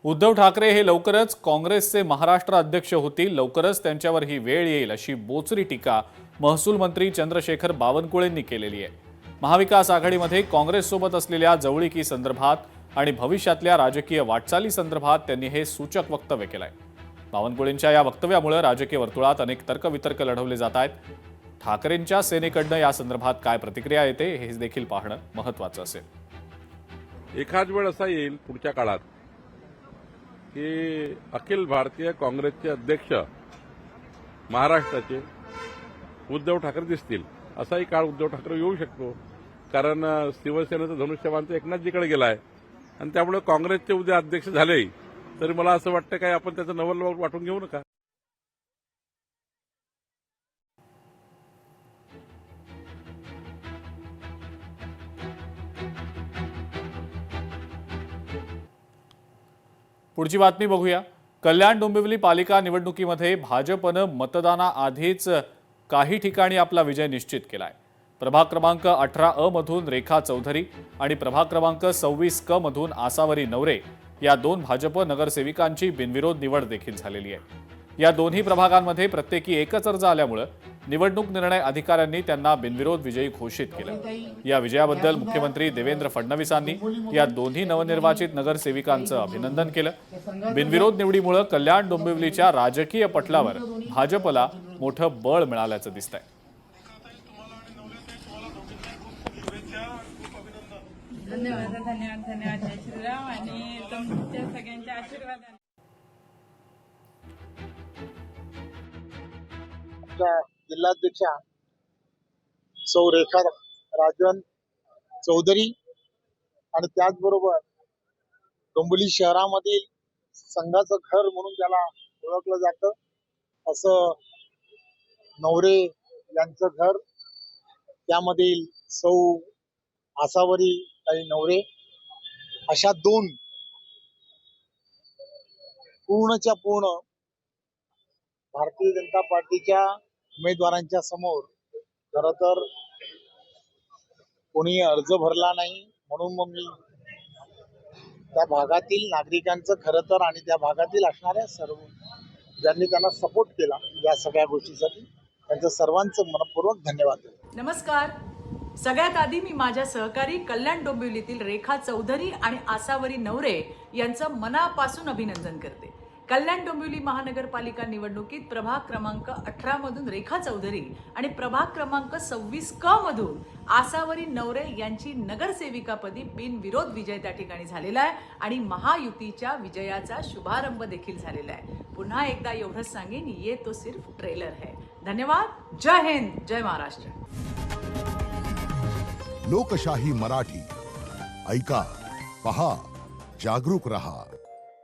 उद्धव ठाकरे हे लवकरच काँग्रेसचे महाराष्ट्र अध्यक्ष होतील, लवकरच त्यांच्यावर ही वेळ येईल अशी बोचरी टीका महसूल मंत्री चंद्रशेखर बावनकुळेंनी केलेली आहे। महाविकास आघाडीमध्ये काँग्रेससोबत असलेल्या जवळीकी संदर्भात आणि भविष्यातल्या राजकीय वाटचाली संदर्भात त्यांनी हे सूचक वक्तव्य केलंय। बावनकुळेंच्या या वक्तव्यामुळे राजकीय वर्तुळात अनेक तर्कवितर्क लढवले जात आहेत। ठाकरेंच्या सेनेकडनं या संदर्भात काय प्रतिक्रिया येते हे देखील पाहणं महत्त्वाचं असेल। एखाद वेळ असा येईल पुढच्या काळात की अखिल भारतीय काँग्रेसचे अध्यक्ष महाराष्ट्राचे उद्धव ठाकरे दिसतील। असाही काळ उद्धव ठाकरे येऊ शकतो, कारण शिवसेनेचं धनुष्यबाण एकनाथजीकडे गेला आहे आणि त्यामुळे काँग्रेसचे उद्या अध्यक्ष झाले तरी मला असं वाटतं काय आपण त्याचं नवल वाटून घेऊ नका। पुढची बातमी बघूया। कल्याण डोंबिवली पालिका निवडणुकीमध्ये भाजपनं मतदानाआधीच काही ठिकाणी आपला विजय निश्चित केलाय। प्रभाग क्रमांक 18 मधून रेखा चौधरी आणि प्रभाग क्रमांक 26 क मधून आसावरी नवरे या दोन भाजप नगरसेविकांची बिनविरोध निवड देखील झालेली आहे। या दोन्ही प्रभागांमध्ये प्रत्येकी एकच अर्ज आल्यामुळे निवडणूक निर्णय अधिकाऱ्यांनी त्यांना बिनविरोध विजयी घोषित केलं। या विजयाबद्दल मुख्यमंत्री देवेंद्र फडणवीसांनी या दोन्ही नवनिर्वाचित नगरसेविकांचं अभिनंदन केलं। बिनविरोध निवडीमुळे कल्याण डोंबिवलीच्या राजकीय पटलावर भाजपला मोठं बळ मिळाल्याचं दिसतंय। धन्यवाद धन्यवाद धन्यवाद जय श्रीराम आणि तुमच्या सगळ्यांच्या आशीर्वादाने जिल्हाध्यक्षा सौ रेखा राजन चौधरी आणि त्याचबरोबर डोंबिवली शहरामधील संघाचं घर म्हणून ज्याला ओळखलं जातं असं नवरे यांचं घर, त्यामधील सौ आसावरी काही नवरे अशा दोन पूर्णच्या पूर्ण भारतीय जनता पार्टीच्या उमेदवारांच्या समोर खरं तर कोणी अर्ज भरला नाही, म्हणून मग मी त्या भागातील नागरिकांचं खरं तर आणि त्या भागातील असणाऱ्या सर्व ज्यांनी त्यांना सपोर्ट केला या सगळ्या गोष्टीसाठी त्यांचं सर्वांचं मनपूर्वक धन्यवाद देतो। नमस्कार। सगळ्यात आधी मी माझ्या सहकारी कल्याण डोंबिवलीतील रेखा चौधरी आणि आसावरी नवरे यांचं मनापासून अभिनंदन करते। कल्याण डोंबिवली महानगरपालिका निवडणुकीत प्रभाग क्रमांक 18 मधून रेखा चौधरी आणि प्रभाग क्रमांक 26 क मधून आसावरी नवरे यांची नगरसेविकापदी बिनविरोध विजय त्या ठिकाणी झालेला आहे आणि महायुतीच्या विजयाचा शुभारंभ देखील झालेला आहे। पुन्हा एकदा एवढंच सांगेन, ये तो सिर्फ ट्रेलर है। धन्यवाद। जय हिंद, जय महाराष्ट्र। लोकशाही मराठी ऐका, पहा, जागरूक रहा।